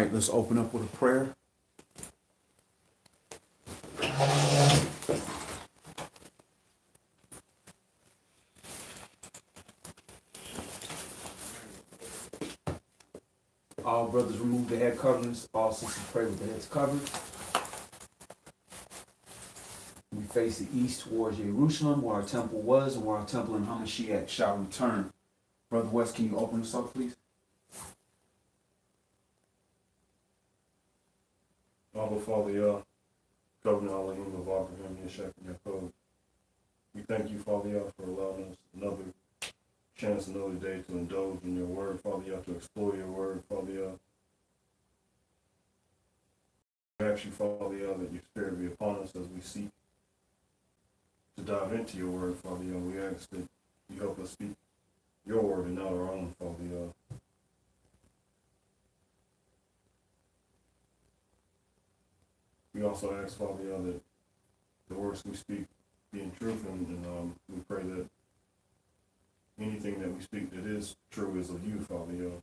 right, let's open up with a prayer. All brothers remove their head coverings. All sisters pray with their heads covered. We face the east towards Jerusalem, where our temple was, and where our temple in Hamashiach shall return. Brother West, can you open us up, please? Abba, Father, YAH, Governor Elohim of Abraham, Yeshua, and Yaakov. We thank you, Father, YAH, for allowing us another chance, another day to indulge in your word, Father, YAH, to explore your word, Father, YAH. We ask you, Father, YAH, that your spirit be upon us as we seek to dive into your word, Father, YAH. We ask that you help us speak your word and not our own, Father, YAH. We also ask, Father, YAH, that the words we speak be in truth, and we pray that anything that we speak that is true is of you, Father, YAH.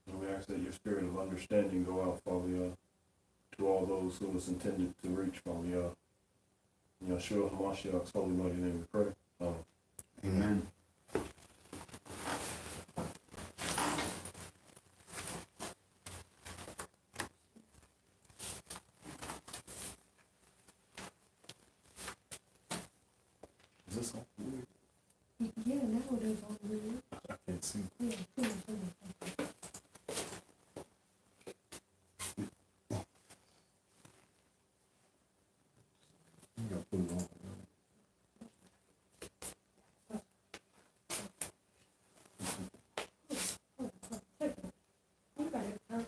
And we ask that your spirit of understanding go out, Father, YAH, to all those who it's intended to reach, Father, YAH. In Yeshua HaMashiach's holy mighty name we pray. Amen. Amen. Is this all weird? Yeah, nowadays all weird. I can't see. Yeah, yeah. You gotta put it on. You got it, huh?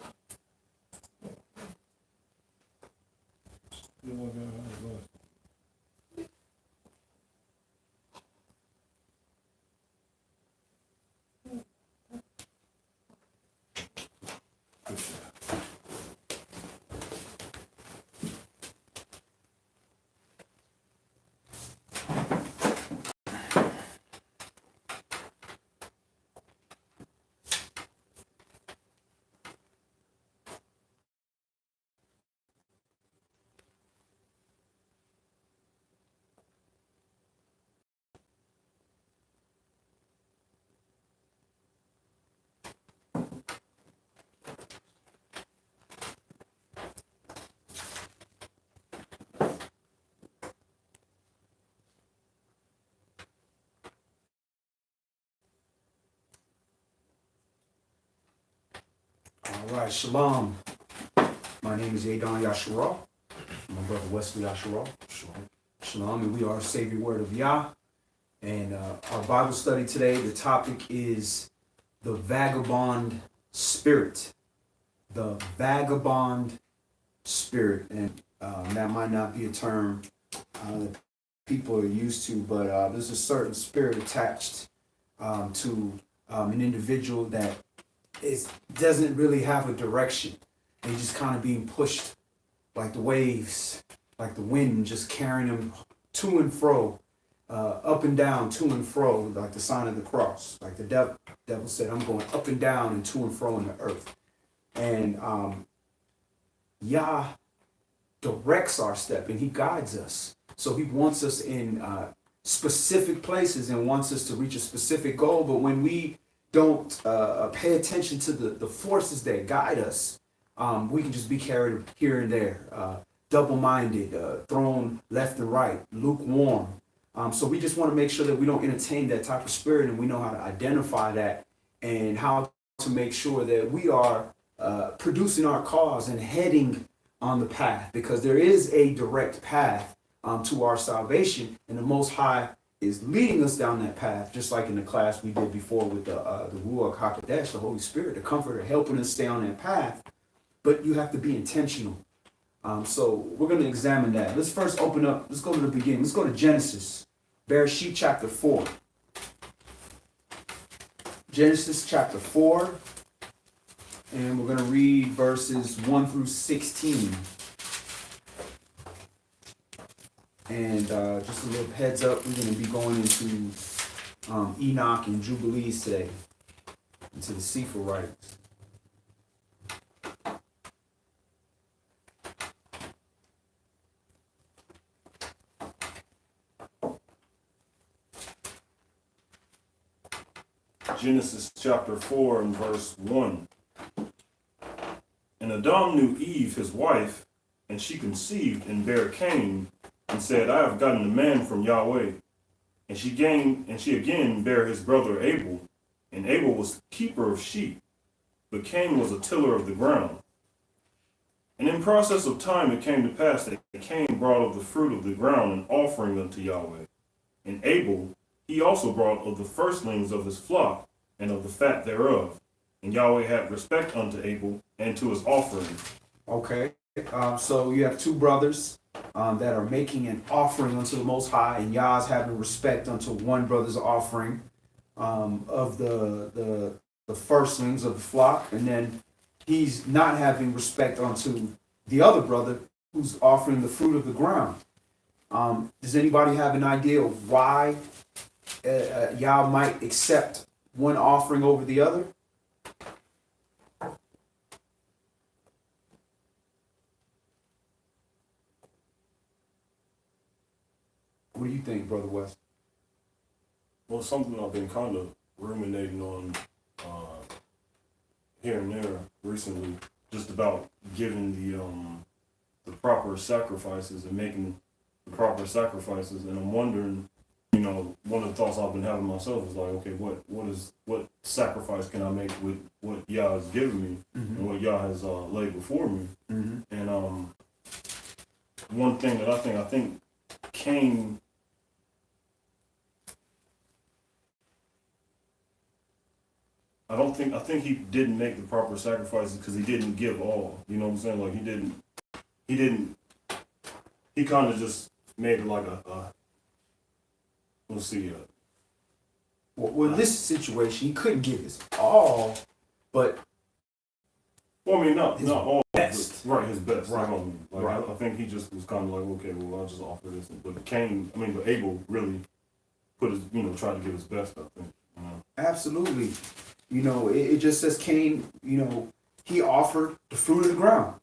All right, shalom. My name is Adon Yasharah. My brother Wesley Yasharah. Shalom. Shalom, and we are Savior Word of Yah. And our Bible study today, the topic is the vagabond spirit. The vagabond spirit. And that might not be a term that people are used to, but there's a certain spirit attached to an individual that doesn't really have a direction. They're just kind of being pushed like the waves, like the wind, just carrying them to and fro, up and down, to and fro, like the sign of the cross. Like the devil said, I'm going up and down and to and fro in the earth. And Yah directs our step and he guides us. So he wants us in specific places and wants us to reach a specific goal. But when we don't pay attention to the forces that guide us, we can just be carried here and there, double-minded, thrown left and right, lukewarm. So we just want to make sure that we don't entertain that type of spirit, and we know how to identify that and how to make sure that we are producing our cause and heading on the path, because there is a direct path to our salvation, and the Most High is leading us down that path, just like in the class we did before with the Ruach HaKodesh, the Holy Spirit, the Comforter, helping us stay on that path. But you have to be intentional. So we're going to examine that. Let's first open up. Let's go to the beginning. Let's go to Genesis, Bereshit chapter 4. Genesis chapter 4, and we're going to read verses 1 through 16. And just a little heads up, we're going to be going into Enoch and Jubilees today, into the Sefer writings. Genesis chapter 4 and verse 1. And Adam knew Eve, his wife, and she conceived and bare Cain, and said, I have gotten a man from Yahweh. And she again bare his brother Abel, and Abel was keeper of sheep, but Cain was a tiller of the ground. And in process of time it came to pass that Cain brought of the fruit of the ground an offering unto Yahweh. And Abel, he also brought of the firstlings of his flock, and of the fat thereof. And Yahweh had respect unto Abel and to his offering. Okay, so you have two brothers that are making an offering unto the Most High, and Yah's having respect unto one brother's offering of the firstlings of the flock, and then he's not having respect unto the other brother who's offering the fruit of the ground. Does anybody have an idea of why Yah might accept one offering over the other? What do you think, Brother West? Well, something I've been kind of ruminating on here and there recently, just about giving the proper sacrifices and making the proper sacrifices. And I'm wondering, one of the thoughts I've been having myself is like, okay, what sacrifice can I make with what Yah has given me and what Yah has laid before me? And one thing that I think Cain, I think he didn't make the proper sacrifices because he didn't give all. You know what I'm saying? Like he kind of just made it like let's see. Well, in this situation, he couldn't give his all, but well, I mean, not all, best. Right, his best. Right. Right. I think he just was kind of like, okay, well, I'll just offer this. But Abel really put his, tried to give his best, I think. Absolutely. It just says Cain, he offered the fruit of the ground.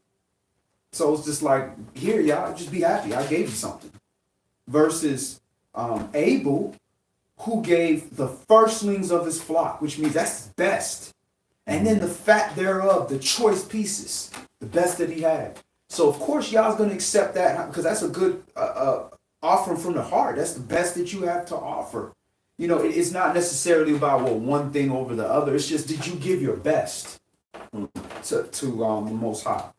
So it's just like, here, y'all, just be happy. I gave you something. Versus Abel, who gave the firstlings of his flock, which means that's his best. And then the fat thereof, the choice pieces, the best that he had. So, of course, y'all's going to accept that because that's a good offering from the heart. That's the best that you have to offer. It's not necessarily about one thing over the other. It's just, did you give your best to the Most High?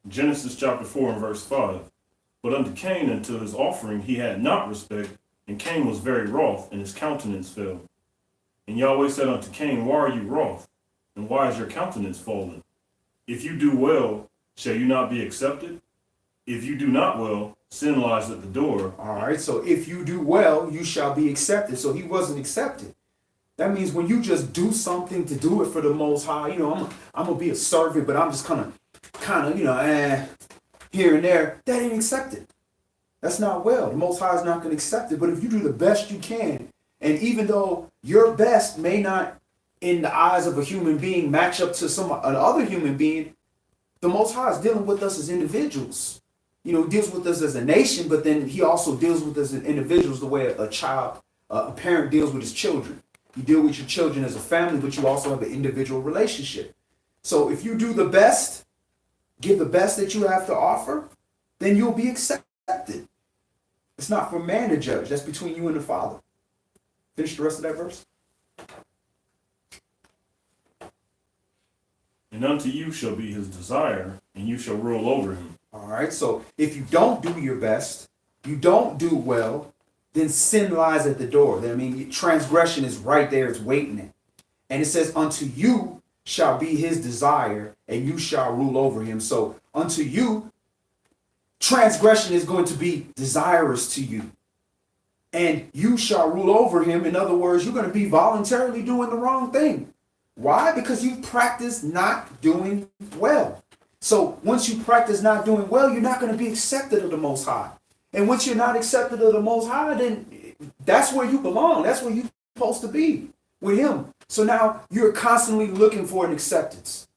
Genesis chapter 4 and verse 5. But unto Cain and to his offering he had not respect, and Cain was very wroth, and his countenance fell. And Yahweh said unto Cain, why are you wroth? And why is your countenance fallen? If you do well, shall you not be accepted? If you do not well, sin lies at the door. All right, so if you do well, you shall be accepted. So he wasn't accepted. That means when you just do something to do it for the Most High, I'm going to be a servant, but I'm just kind of, here and there, that ain't accepted. That's not well. The Most High is not going to accept it. But if you do the best you can, and even though your best may not, in the eyes of a human being, match up to another human being, the Most High is dealing with us as individuals. He deals with us as a nation, but then he also deals with us as individuals the way a parent deals with his children. You deal with your children as a family, but you also have an individual relationship. So if you do the best, give the best that you have to offer, then you'll be accepted. It's not for man to judge. That's between you and the Father. Finish the rest of that verse. And unto you shall be his desire, and you shall rule over him. All right, so if you don't do your best, you don't do well, then sin lies at the door. Transgression is right there, it's waiting. And it says, unto you shall be his desire, and you shall rule over him. So unto you, transgression is going to be desirous to you. and you shall rule over him. In other words, you're going to be voluntarily doing the wrong thing. Why? Because you practice not doing well. So once you practice not doing well, you're not going to be accepted of the Most High. And once you're not accepted of the Most High, then that's where you belong. That's where you're supposed to be, with him. So now you're constantly looking for an acceptance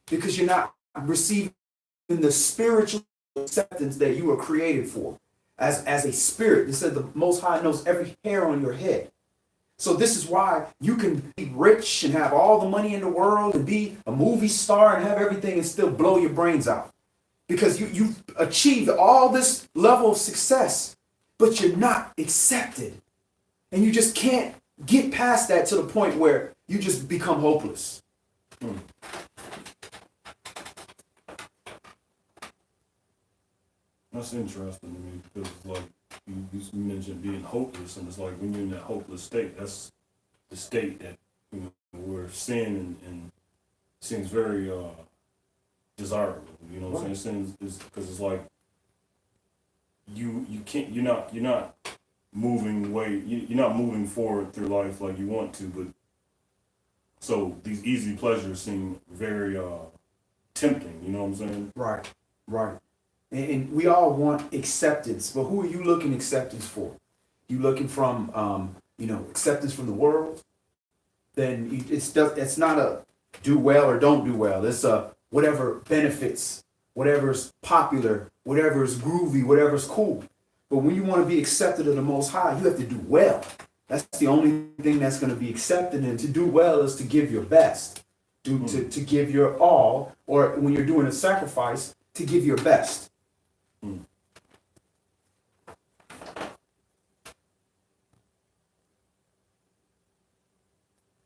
because you're not receiving the spiritual acceptance that you were created for. As a spirit, it said the Most High knows every hair on your head. So this is why you can be rich and have all the money in the world and be a movie star and have everything and still blow your brains out. Because you've achieved all this level of success, but you're not accepted. And you just can't get past that to the point where you just become hopeless. That's interesting to me because it's like you mentioned being hopeless, and it's like when you're in that hopeless state, that's the state that where sin and seems very desirable. You know what I'm saying? Sin is because it's like you can't you're not moving you're not moving forward through life like you want to, but so these easy pleasures seem very tempting. You know what I'm saying? Right. And we all want acceptance, but who are you looking acceptance for? You looking from, acceptance from the world? Then it's not a do well or don't do well. It's a whatever benefits, whatever's popular, whatever's groovy, whatever's cool. But when you want to be accepted of the Most High, you have to do well. That's the only thing that's going to be accepted. And to do well is to give your best, to give your all, or when you're doing a sacrifice, to give your best.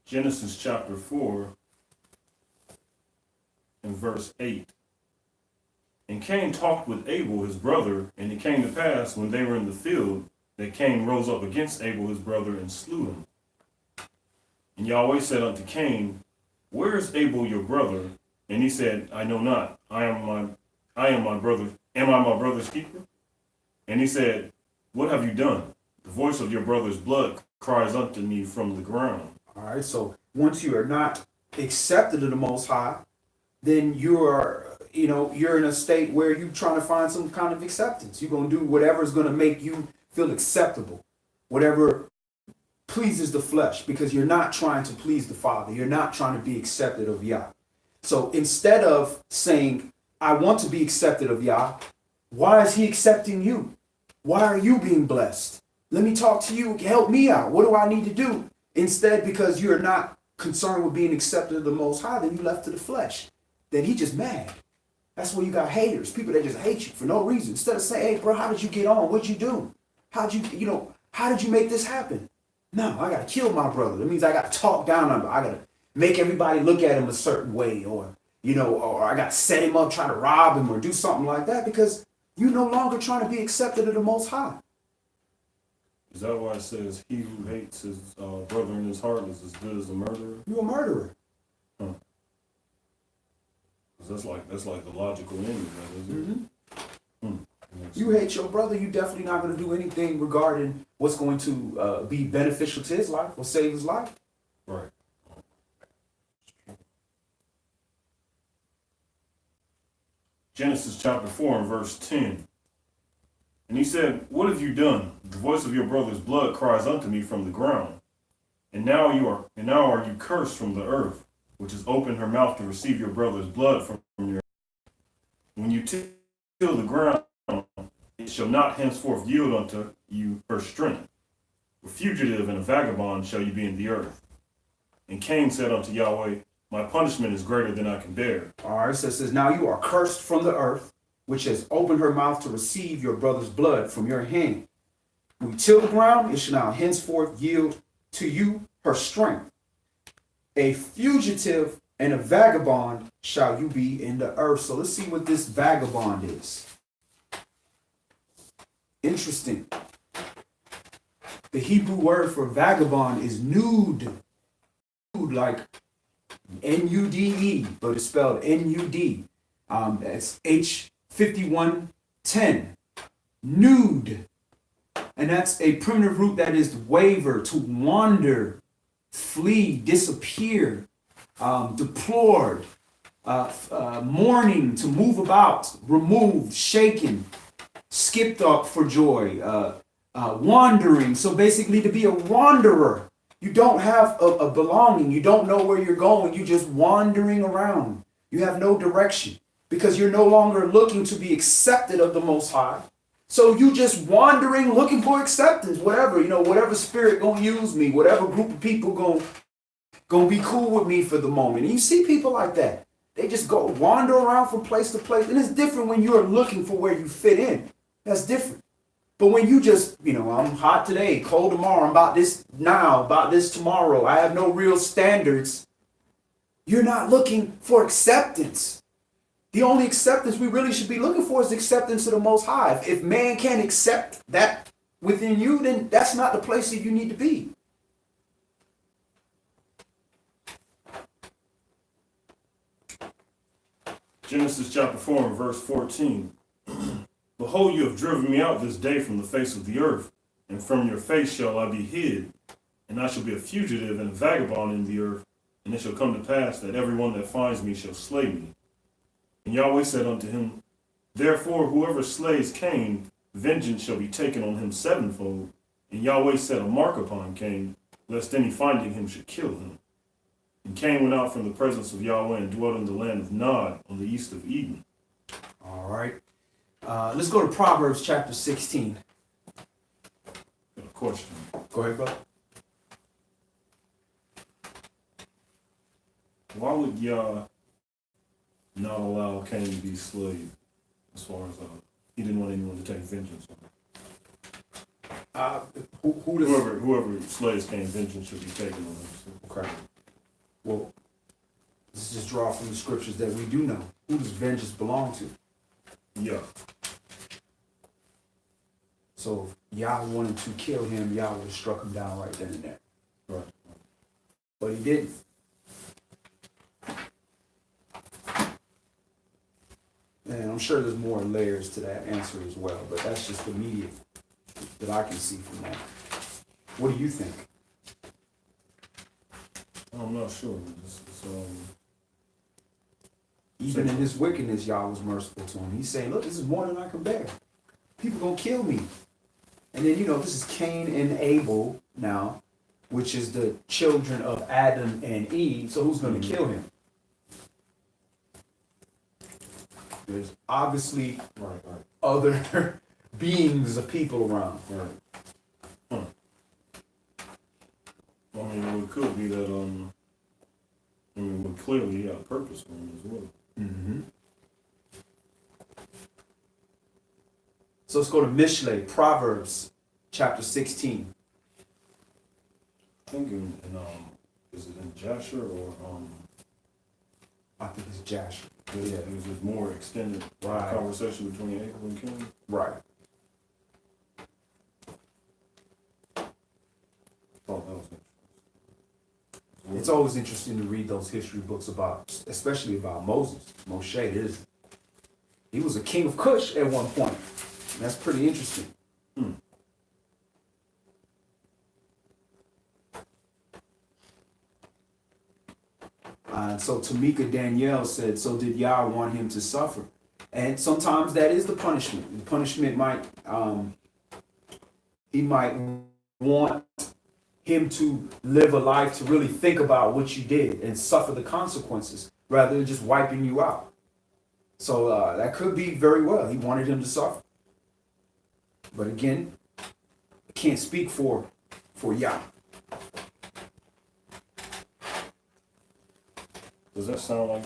Genesis chapter 4 and verse 8. And Cain talked with Abel his brother, and it came to pass when they were in the field that Cain rose up against Abel his brother and slew him. And Yahweh said unto Cain, Where is Abel your brother? And he said, I know not. I am my brother. Am I my brother's keeper? And he said, What have you done? The voice of your brother's blood cries unto me from the ground. All right, so once you are not accepted of the Most High, then you're in a state where you're trying to find some kind of acceptance. You're going to do whatever is going to make you feel acceptable, whatever pleases the flesh, because you're not trying to please the Father. You're not trying to be accepted of YAH. So instead of saying, I want to be accepted of YAH, why is he accepting you? Why are you being blessed? Let me talk to you. Help me out. What do I need to do? Instead, because you're not concerned with being accepted of the Most High, then you left to the flesh. Then he just mad. That's where you got haters, people that just hate you for no reason. Instead of saying, hey, bro, how did you get on? What'd you do? How did you make this happen? No, I got to kill my brother. That means I got to talk down on him. I got to make everybody look at him a certain way, or I got to set him up, try to rob him or do something like that, because you're no longer trying to be accepted of the Most High. Is that why it says he who hates his brother in his heart is as good as a murderer? You're a murderer. Huh. 'Cause that's like the logical end of that, isn't it? You hate your brother, you definitely not going to do anything regarding what's going to be beneficial to his life or save his life. Right. Genesis chapter 4 and verse 10. And he said, What have you done? The voice of your brother's blood cries unto me from the ground. And now are you cursed from the earth, which has opened her mouth to receive your brother's blood from your. When you till the ground, it shall not henceforth yield unto you her strength. A fugitive and a vagabond shall you be in the earth. And Cain said unto Yahweh, My punishment is greater than I can bear. All right, so it says, now you are cursed from the earth, which has opened her mouth to receive your brother's blood from your hand. When you till the ground, it shall now henceforth yield to you her strength. A fugitive and a vagabond shall you be in the earth. So let's see what this vagabond is. Interesting. The Hebrew word for vagabond is nude. Nude, like N-U-D-E, but it's spelled N-U-D. That's H5110. Nude. And And that's a primitive root that is waver, to wander, flee, disappear, deplored, mourning, to move about, removed, shaken, skipped up for joy, wandering. So basically, to be a wanderer, you don't have a belonging. You don't know where you're going. You're just wandering around. You have no direction because you're no longer looking to be accepted of the Most High. So you just wandering, looking for acceptance, whatever, whatever spirit gonna use me, whatever group of people gonna be cool with me for the moment. And you see people like that. They just go wander around from place to place. And it's different when you're looking for where you fit in. That's different. But when you just, I'm hot today, cold tomorrow, I'm about this now, about this tomorrow, I have no real standards, you're not looking for acceptance. The only acceptance we really should be looking for is acceptance of the Most High. If man can't accept that within you, then that's not the place that you need to be. Genesis chapter 4 and verse 14. Behold, you have driven me out this day from the face of the earth, and from your face shall I be hid, and I shall be a fugitive and a vagabond in the earth, and it shall come to pass that everyone that finds me shall slay me. And Yahweh said unto him, Therefore whoever slays Cain, vengeance shall be taken on him sevenfold. And Yahweh set a mark upon Cain, lest any finding him should kill him. And Cain went out from the presence of Yahweh and dwelt in the land of Nod on the east of Eden. All right. Let's go to Proverbs chapter 16. Got a question. Go ahead, brother. Why would Yah not allow Cain to be slave? As far as he didn't want anyone to take vengeance on him. Whoever slays Cain, vengeance should be taken on him. So. Okay. Well, let's just draw from the scriptures that we do know. Who does vengeance belong to? Yeah. So if Yah wanted to kill him, Yah would have struck him down right then and there. Right. But he didn't. And I'm sure there's more layers to that answer as well, but that's just the immediate that I can see from that. What do you think? I'm not sure. Even in his wickedness, Yah was merciful to him. He's saying, look, this is more than I can bear. People gonna kill me. And then, this is Cain and Abel now, which is the children of Adam and Eve. So who's gonna kill him? There's obviously other beings of people around. Right. I mean, it could be that, but clearly he had a purpose for him as well. Mm-hmm. So let's go to Mishlei, Proverbs chapter 16. I think is it in Jasher or I think it's Jasher. Yeah, it was just more extended conversation between Abel and Cain. Right. Oh, that was interesting. It's always interesting to read those history books especially about Moshe. He was a king of Cush at one point. And that's pretty interesting. So Tamika Danielle said, so did Yah want him to suffer? And sometimes that is the punishment. The punishment he might want him to live a life to really think about what you did and suffer the consequences rather than just wiping you out. So that could be very well. He wanted him to suffer. But again, I can't speak for Yah. Does that sound like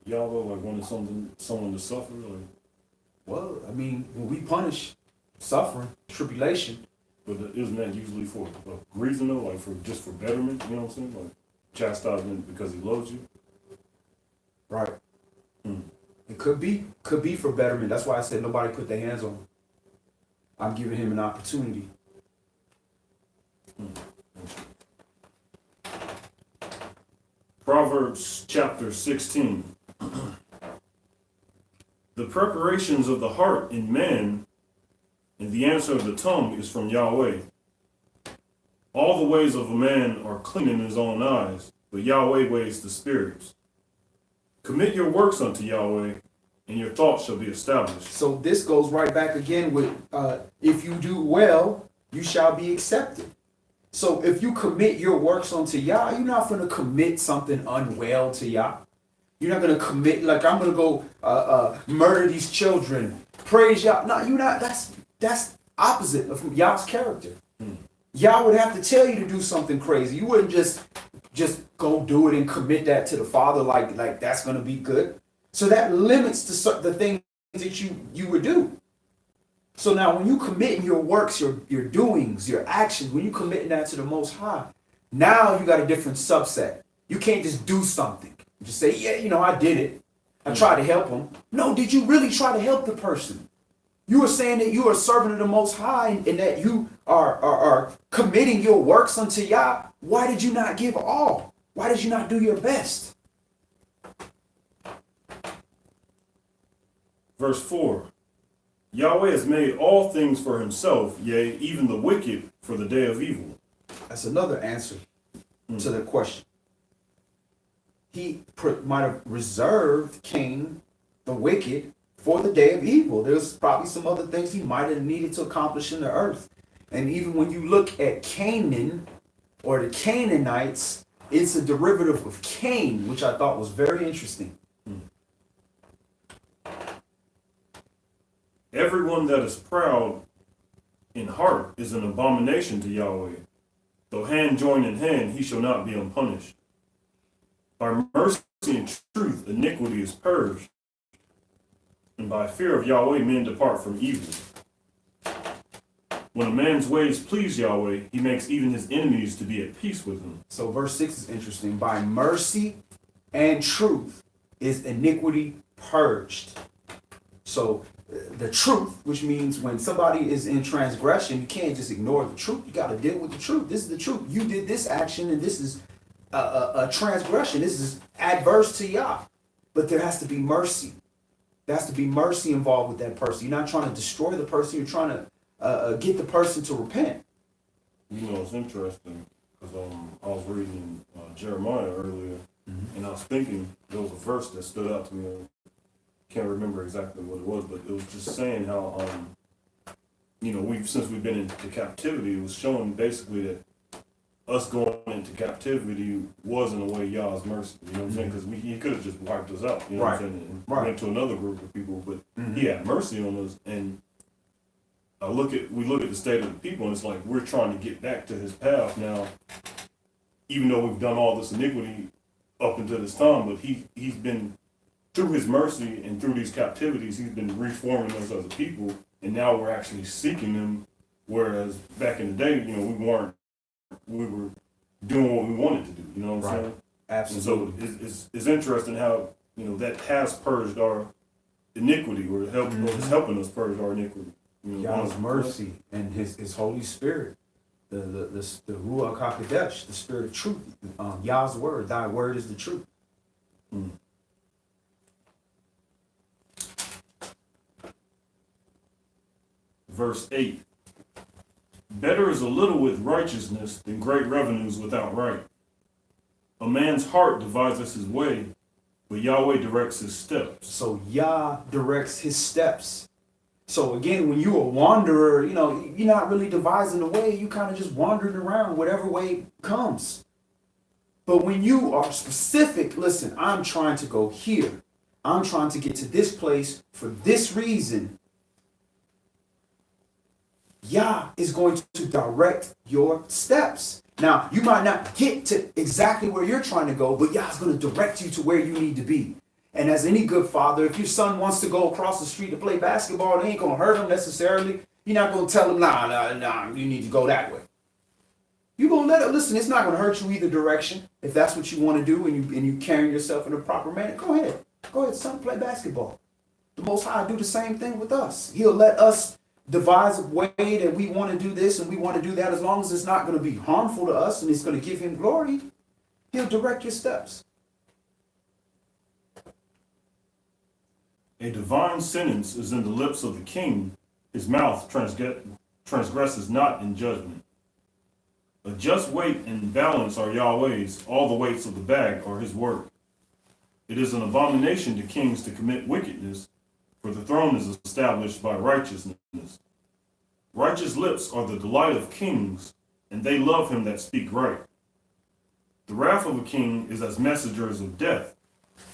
Yahweh, like wanting someone to suffer? Like, well, I mean, when we punish suffering, tribulation. But isn't that usually for a reason though, like just for betterment? You know what I'm saying? Like chastisement because he loves you. Right. It could be for betterment. That's why I said nobody put their hands on him. I'm giving him an opportunity. Proverbs chapter 16. The preparations of the heart in man and the answer of the tongue is from Yahweh. All the ways of a man are clean in his own eyes, but Yahweh weighs the spirits. Commit your works unto Yahweh, and your thoughts shall be established. So this goes right back again with if you do well, you shall be accepted. So if you commit your works unto Yah, you're not going to commit something unwell to Yah. You're not going to commit, like, I'm going to go murder these children. Praise Yah. No, you're not. That's opposite of Yah's character. Yah would have to tell you to do something crazy. You wouldn't just go do it and commit that to the Father like that's going to be good. So that limits the things that you would do. So now when you commit your works, your doings, your actions, when you commit that to the Most High, now you got a different subset. You can't just do something. Just say, yeah, I did it. I tried to help them. No, did you really try to help the person? You were saying that you are a servant of the Most High and that you are committing your works unto Yah. Why did you not give all? Why did you not do your best? Verse 4. Yahweh has made all things for himself, yea, even the wicked for the day of evil. That's another answer to the question. He might have reserved Cain, the wicked, for the day of evil. There's probably some other things he might have needed to accomplish in the earth. And even when you look at Canaan or the Canaanites, it's a derivative of Cain, which I thought was very interesting. Everyone that is proud in heart is an abomination to Yahweh. Though hand join in hand, he shall not be unpunished. By mercy and truth, iniquity is purged. And by fear of Yahweh, men depart from evil. When a man's ways please Yahweh, he makes even his enemies to be at peace with him. So verse 6 is interesting. By mercy and truth is iniquity purged. So the truth, which means when somebody is in transgression, you can't just ignore the truth. You got to deal with the truth. This is the truth. You did this action, and this is a transgression. This is adverse to Yah. But there has to be mercy. There has to be mercy involved with that person. You're not trying to destroy the person. You're trying to get the person to repent. It's interesting because I was reading Jeremiah earlier, and I was thinking there was a verse that stood out to me. Can't remember exactly what it was, but it was just saying how since we've been into captivity, it was showing basically that us going into captivity was in a way Yah's mercy. You know what I'm saying? Because he could have just wiped us out. You know what I'm saying? And went to another group of people, but he had mercy on us. And we look at the state of the people, and it's like we're trying to get back to his path now, even though we've done all this iniquity up until this time. But he's been, through his mercy and through these captivities, he's been reforming us as a people, and now we're actually seeking him. Whereas back in the day, we were doing what we wanted to do. You know what I'm saying? Absolutely. And so it's interesting how that has purged our iniquity, or is helping us purge our iniquity. God's mercy and his Holy Spirit, the Ruach HaKodesh, the Spirit of truth, Yah's word. Thy word is the truth. Verse 8. Better is a little with righteousness than great revenues without right. A man's heart devises his way, but Yahweh directs his steps. So Yah directs his steps. So again, when you're a wanderer, you're not really devising the way. You kind of just wandering around whatever way comes. But when you are specific, listen, I'm trying to go here. I'm trying to get to this place for this reason. Yah is going to direct your steps. Now, you might not get to exactly where you're trying to go, but Yah's going to direct you to where you need to be. And as any good father, if your son wants to go across the street to play basketball, it ain't going to hurt him necessarily. You're not going to tell him, nah, you need to go that way. You're going to let it, listen, it's not going to hurt you either direction. If that's what you want to do and you carry yourself in a proper manner, go ahead. Go ahead, son, play basketball. The Most High do the same thing with us. He'll let us devise a way that we want to do this and we want to do that, as long as it's not going to be harmful to us and it's going to give him glory. He'll direct your steps. A divine sentence is in the lips of the king, His mouth transgresses not in judgment. A just weight and balance are Yahweh's, all the weights of the bag are his work. It is an abomination to kings to commit wickedness, for the throne is established by righteousness. Righteous lips are the delight of kings, and they love him that speak right. The wrath of a king is as messengers of death,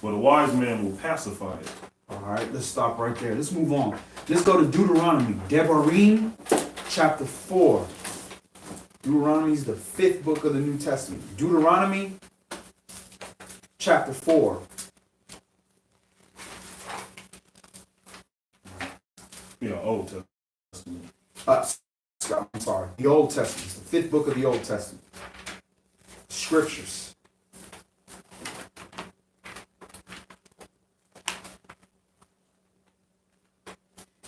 but a wise man will pacify it. All right, let's stop right there. Let's move on. Let's go to Deuteronomy, Devarim, chapter 4. Deuteronomy is the 5th book of the New Testament. Deuteronomy, chapter 4. Yeah, Old Testament. I'm sorry, the Old Testament. It's the 5th book of the Old Testament. Scriptures.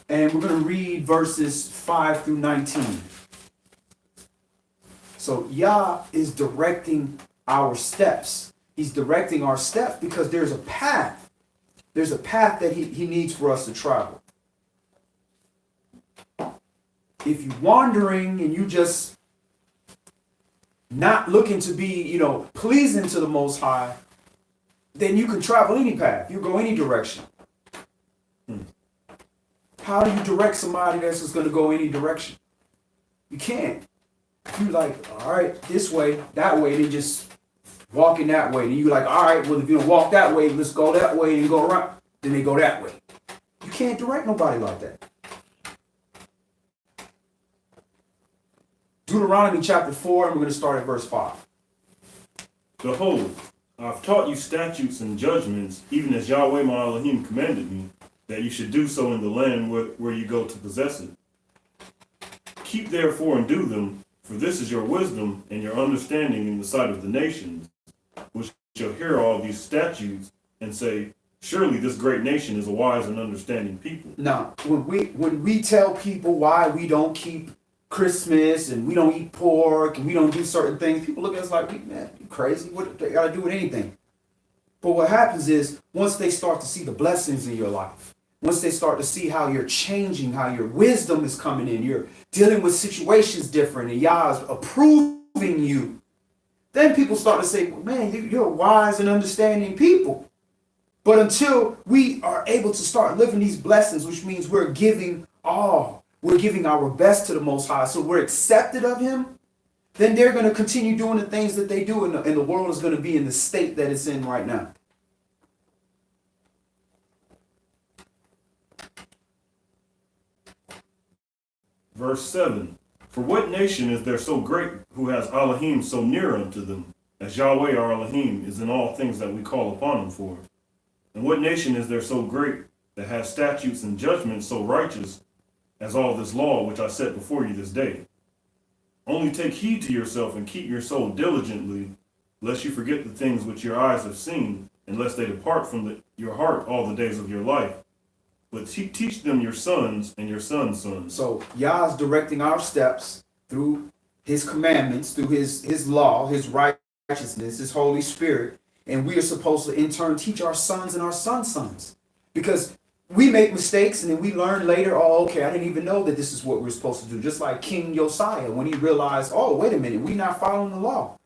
And we're going to read verses 5 through 19. So Yah is directing our steps. He's directing our steps because there's a path. There's a path that he needs for us to travel. If you're wandering and you just not looking to be, pleasing to the Most High, then you can travel any path. You go any direction. How do you direct somebody that's just going to go any direction? You can't. You like, all right, this way, that way, then just walking that way. And you like, all right, well, if you don't walk that way, let's go that way and go around. Then they go that way. You can't direct nobody like that. Deuteronomy chapter 4, and we're going to start at verse 5. Behold, I've taught you statutes and judgments, even as Yahweh my Elohim commanded me, that you should do so in the land where you go to possess it. Keep therefore and do them, for this is your wisdom and your understanding in the sight of the nations, which shall hear all these statutes and say, surely this great nation is a wise and understanding people. Now, when we tell people why we don't keep Christmas and we don't eat pork and we don't do certain things, people look at us like, man, you crazy? What they got to do with anything? But what happens is once they start to see the blessings in your life, once they start to see how you're changing, how your wisdom is coming in, you're dealing with situations different, and Yah is approving you, then people start to say, well, man, you're wise and understanding people. But until we are able to start living these blessings, which means we're giving our best to the Most High, so we're accepted of Him, then they're going to continue doing the things that they do, and the world is going to be in the state that it's in right now. Verse 7. For what nation is there so great who has Elohim so near unto them, as Yahweh our Elohim is in all things that we call upon him for? And what nation is there so great that has statutes and judgments so righteous as all this law which I set before you this day? Only take heed to yourself and keep your soul diligently, lest you forget the things which your eyes have seen, and lest they depart from your heart all the days of your life. But teach them your sons and your sons' sons. So Yah is directing our steps through his commandments, through his law, his righteousness, his Holy Spirit. And we are supposed to in turn teach our sons and our sons' sons. Because we make mistakes and then we learn later, oh, okay, I didn't even know that this is what we're supposed to do. Just like King Josiah, when he realized, oh, wait a minute, we're not following the law.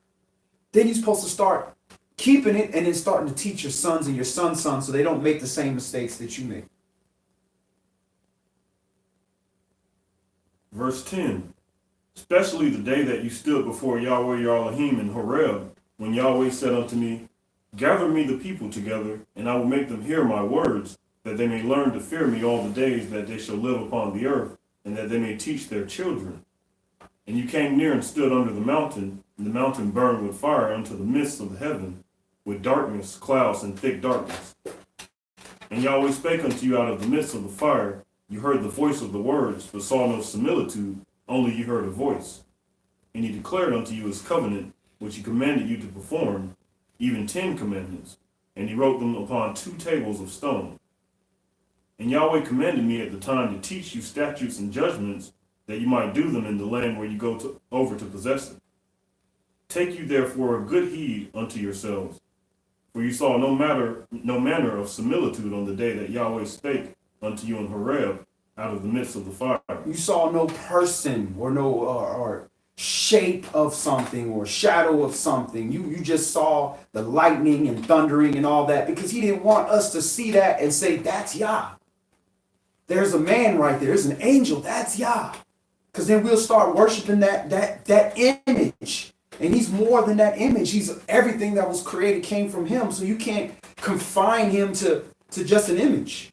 Then you're supposed to start keeping it and then starting to teach your sons and your sons' sons so they don't make the same mistakes that you make. Verse 10. Especially the day that you stood before Yahweh your Elohim in Horeb, when Yahweh said unto me, gather me the people together, and I will make them hear my words, that they may learn to fear me all the days that they shall live upon the earth, and that they may teach their children. And you came near and stood under the mountain, and the mountain burned with fire unto the midst of the heaven, with darkness, clouds, and thick darkness. And Yahweh spake unto you out of the midst of the fire. You heard the voice of the words, but saw no similitude, only you heard a voice. And he declared unto you his covenant, which he commanded you to perform, even 10 commandments, and he wrote them upon 2 tables of stone. And Yahweh commanded me at the time to teach you statutes and judgments, that you might do them in the land where you go over to possess it. Take you therefore good heed unto yourselves, for you saw no manner of similitude on the day that Yahweh spake unto you in Horeb, out of the midst of the fire. You saw no person or no or shape of something or shadow of something. You just saw the lightning and thundering and all that, because he didn't want us to see that and say, that's YAH. There's a man right there. There's an angel. That's YAH. Because then we'll start worshiping that image. And he's more than that image. He's everything that was created came from him. So you can't confine him to just an image.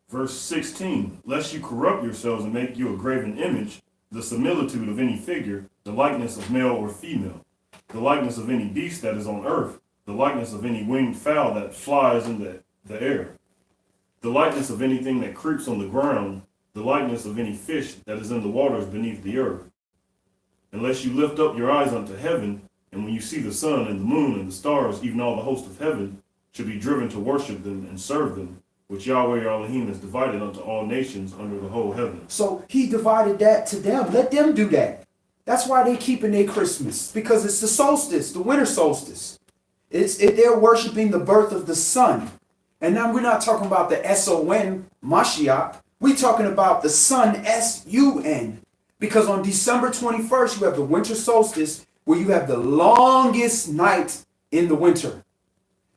Verse 16, lest you corrupt yourselves and make you a graven image, the similitude of any figure, the likeness of male or female, the likeness of any beast that is on earth, the likeness of any winged fowl that flies in the air, the likeness of anything that creeps on the ground, the likeness of any fish that is in the waters beneath the earth. Unless you lift up your eyes unto heaven, and when you see the sun and the moon and the stars, even all the host of heaven, should be driven to worship them and serve them, which Yahweh your Elohim has divided unto all nations under the whole heaven. So he divided that to them. Let them do that. That's why they keeping their Christmas, because it's the solstice, the winter solstice. They're worshiping the birth of the sun. And now we're not talking about the S-O-N, Mashiach. We're talking about the sun, S-U-N. Because on December 21st, you have the winter solstice, where you have the longest night in the winter.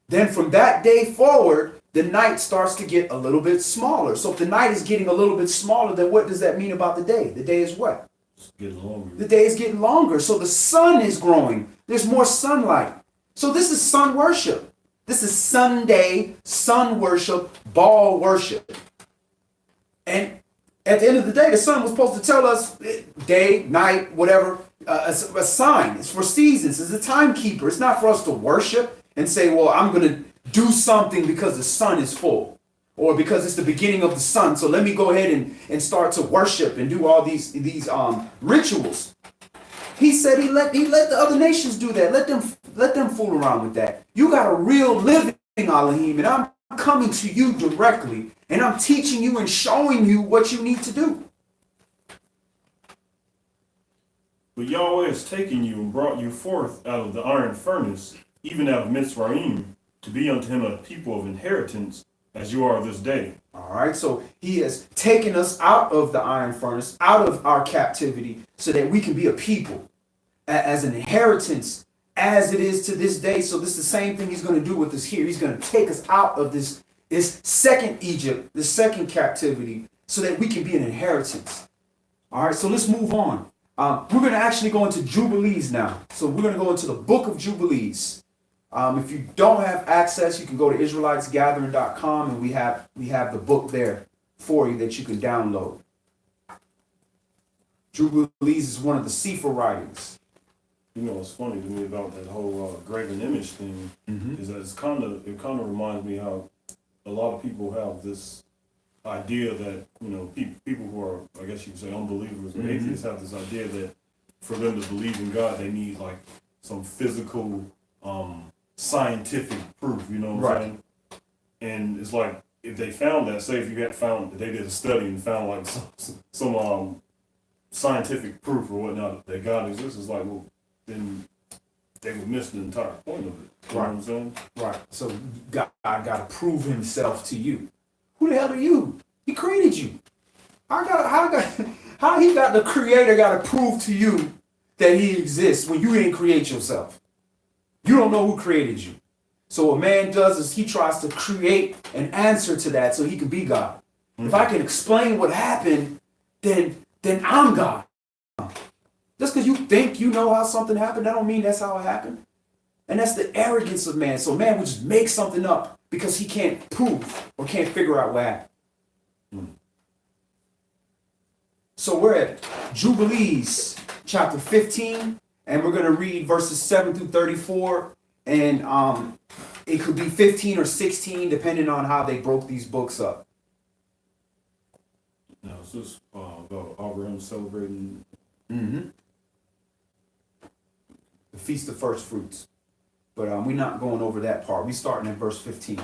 Then from that day forward, the night starts to get a little bit smaller. So if the night is getting a little bit smaller, then what does that mean about the day? The day is what? It's getting longer. The day is getting longer. So the sun is growing. There's more sunlight. So this is sun worship. This is Sunday, sun worship, ball worship. And at the end of the day, the sun was supposed to tell us day, night, whatever, a sign. It's for seasons. It's a timekeeper. It's not for us to worship and say, well, I'm going to do something because the sun is full, or because it's the beginning of the sun. So let me go ahead and start to worship and do all these rituals. He said he let the other nations do that. Let them fool around with that. You got a real living Elohim, and I'm coming to you directly, and I'm teaching you and showing you what you need to do. But Yahweh has taken you and brought you forth out of the iron furnace, even out of Mitzrayim, to be unto him a people of inheritance, as you are this day. All right, so he has taken us out of the iron furnace, out of our captivity, so that we can be a people, as an inheritance, as it is to this day. So this is the same thing he's going to do with us here. He's going to take us out of this second Egypt, the second captivity, so that we can be an inheritance. All right, so let's move on. We're going to actually go into Jubilees now. So we're going to go into the book of Jubilees. If you don't have access, you can go to IsraelitesGathering.com, and we have the book there for you that you can download. Jubilees is one of the Sefer writings. You know, what's funny to me about that whole graven image thing is that it kind of reminds me how a lot of people have this idea that, you know, people who are, I guess you could say, unbelievers or atheists have this idea that for them to believe in God, they need like some physical, scientific proof, you know what I'm saying? And it's like, if they found that, say if you had found that they did a study and found like some scientific proof or whatnot that God exists, it's like, well, then they would miss the entire point of it. You know what I'm saying? Right. So God got to prove himself to you. Who the hell are you? He created you. How he got the creator got to prove to you that he exists when you didn't create yourself? You don't know who created you. So what man does is he tries to create an answer to that so he can be God. If I can explain what happened, then I'm God. Just because you think you know how something happened, that don't mean that's how it happened. And that's the arrogance of man. So man would just make something up because he can't prove or can't figure out what happened. So we're at Jubilees chapter 15, and we're going to read verses 7 through 34. And it could be 15 or 16, depending on how they broke these books up. Now, is this about Abraham celebrating? The Feast of First Fruits. But we're not going over that part. We're starting at verse 15.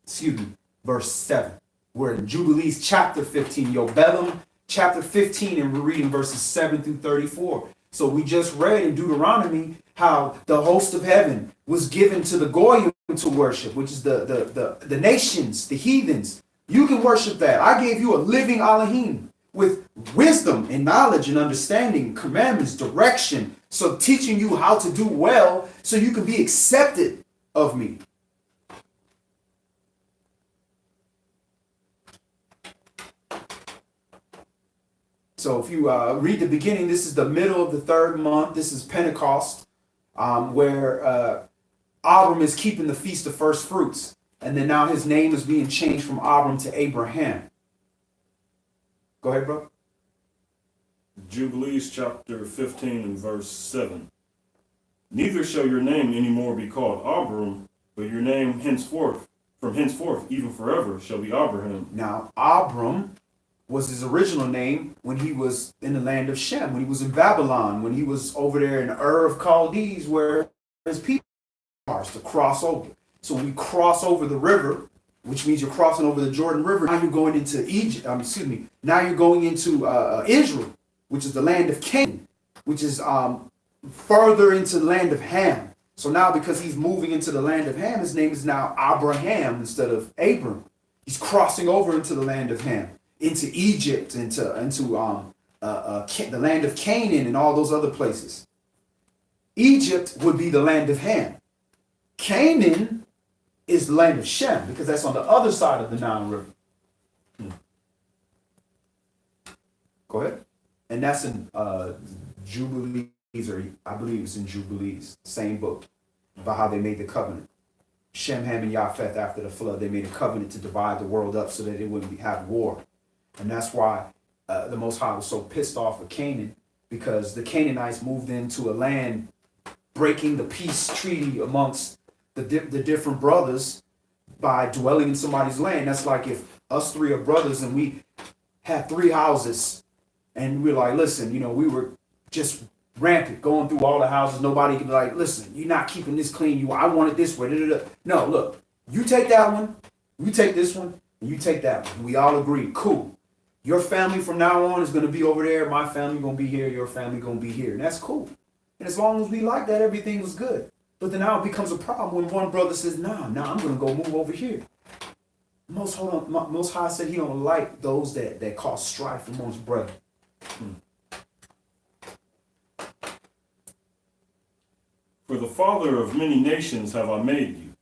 Excuse me, verse 7. We're in Jubilees chapter 15, Yobelum chapter 15, and we're reading verses 7 through 34. So we just read in Deuteronomy how the host of heaven was given to the Goyim to worship, which is the nations, the heathens. You can worship that. I gave you a living Elohim with wisdom and knowledge and understanding, commandments, direction. So teaching you how to do well so you can be accepted of me. So if you read the beginning, this is the middle of the third month. This is Pentecost, where Abram is keeping the Feast of First Fruits. And then now his name is being changed from Abram to Abraham. Go ahead, bro. Jubilees chapter 15 and verse 7. Neither shall your name any more be called Abram, but your name from henceforth, even forever, shall be Abraham. Now, Abram was his original name when he was in the land of Shem, when he was in Babylon, when he was over there in Ur of Chaldees, where his people are to cross over. So when you cross over the river, which means you're crossing over the Jordan River, now you're going into Egypt. Now you're going into Israel, which is the land of Canaan, which is further into the land of Ham. So now, because he's moving into the land of Ham, his name is now Abraham instead of Abram. He's crossing over into the land of Ham, into Egypt, into the land of Canaan, and all those other places. Egypt would be the land of Ham. Canaan is the land of Shem, because that's on the other side of the Nile River. Go ahead. And that's in Jubilees, or I believe it's in Jubilees, same book, about how they made the covenant. Shem, Ham, and Japheth, after the flood, they made a covenant to divide the world up so that they wouldn't have war. And that's why the Most High was so pissed off with Canaan, because the Canaanites moved into a land breaking the peace treaty amongst the different brothers by dwelling in somebody's land. That's like if us three are brothers and we had 3 houses and we're like, listen, we were just rampant going through all the houses. Nobody could be like, listen, you're not keeping this clean. I want it this way. No, look, you take that one, you take this one, and you take that one. We all agree, cool. Your family from now on is going to be over there. My family going to be here. Your family going to be here. And that's cool. And as long as we like that, everything was good. But then now it becomes a problem when one brother says, nah, I'm going to go move over here. Most High said he don't like those that cause strife amongst brethren. For the father of many nations have I made you,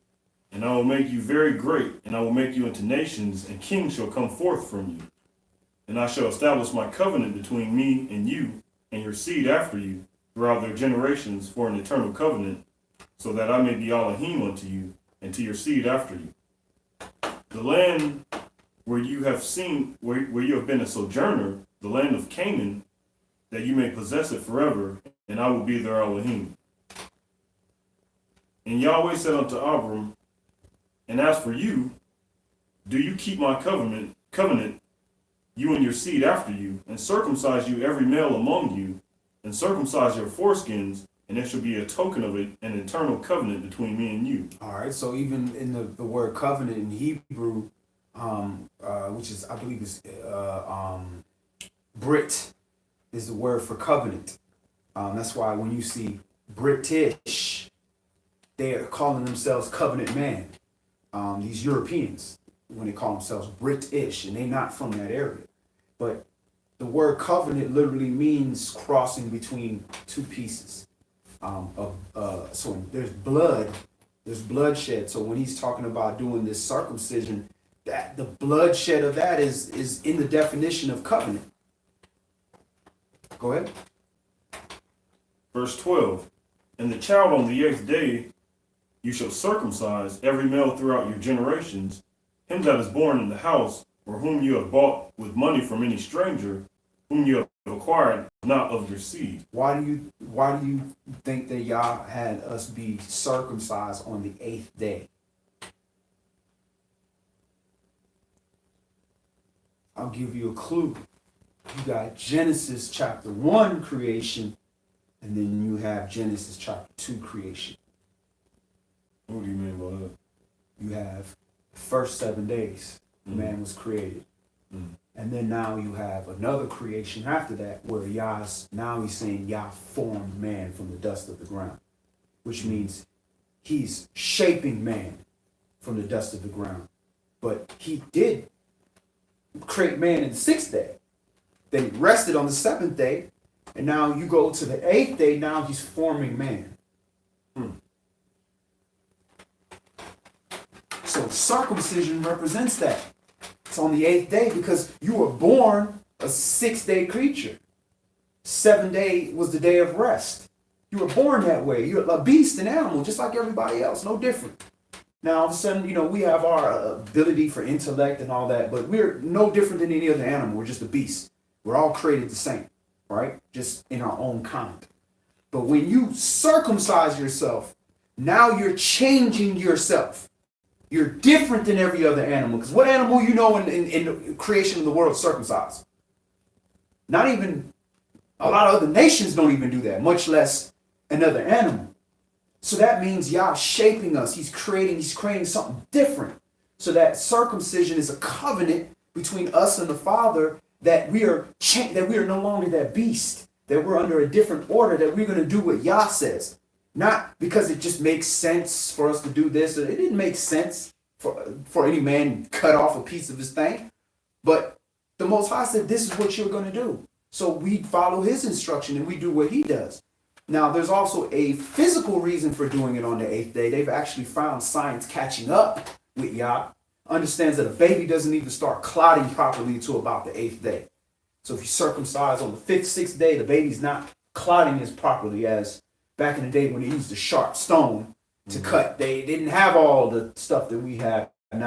and I will make you very great, and I will make you into nations, and kings shall come forth from you. And I shall establish my covenant between me and you, and your seed after you, throughout their generations, for an eternal covenant, so that I may be Elohim unto you, and to your seed after you. The land where you have been a sojourner, the land of Canaan, that you may possess it forever, and I will be their Elohim. And Yahweh said unto Abram, and as for you, do you keep my covenant, you and your seed after you, and circumcise you every male among you, and circumcise your foreskins, and it shall be a token of it, an eternal covenant between me and you. All right, so even in the word covenant in Hebrew, which is, I believe is Brit, is the word for covenant. That's why when you see British, they are calling themselves covenant man. These Europeans, when they call themselves British, and they're not from that area. But the word covenant literally means crossing between 2 pieces. So there's bloodshed. So when he's talking about doing this circumcision, that the bloodshed of that is in the definition of covenant. Go ahead. Verse 12, and the child on the 8th day you shall circumcise every male throughout your generations, him that is born in the house, or whom you have bought with money from any stranger, whom you have acquired not of your seed. Why do you think that Yah had us be circumcised on the 8th day? I'll give you a clue. You got Genesis chapter 1 creation, and then you have Genesis chapter 2 creation. What do you mean by that? You have the first 7 days, man was created. And then now you have another creation after that where he's saying Yah formed man from the dust of the ground. which means he's shaping man from the dust of the ground. But he did create man in the 6th day. Then he rested on the 7th day. And now you go to the 8th day, now he's forming man. So circumcision represents that. It's on the 8th day because you were born a 6-day creature. 7th day was the day of rest. You were born that way. You're a beast, an animal, just like everybody else, no different. Now, all of a sudden, we have our ability for intellect and all that, but we're no different than any other animal. We're just a beast. We're all created the same, right? Just in our own kind. But when you circumcise yourself, now you're changing yourself. You're different than every other animal. Because what animal in the creation of the world circumcised? Not even a lot of other nations don't even do that, much less another animal. So that means Yah shaping us. He's creating something different. So that circumcision is a covenant between us and the Father that we are no longer that beast, that we're under a different order, that we're going to do what Yah says. Not because it just makes sense for us to do this. It didn't make sense for any man to cut off a piece of his thing. But the Most High said, this is what you're going to do. So we follow his instruction and we do what he does. Now, there's also a physical reason for doing it on the 8th day. They've actually found science catching up with Yah. Understands that a baby doesn't even start clotting properly until about the 8th day. So if you circumcise on the 5th, 6th day, the baby's not clotting as properly as back in the day when they used a sharp stone to cut. They didn't have all the stuff that we have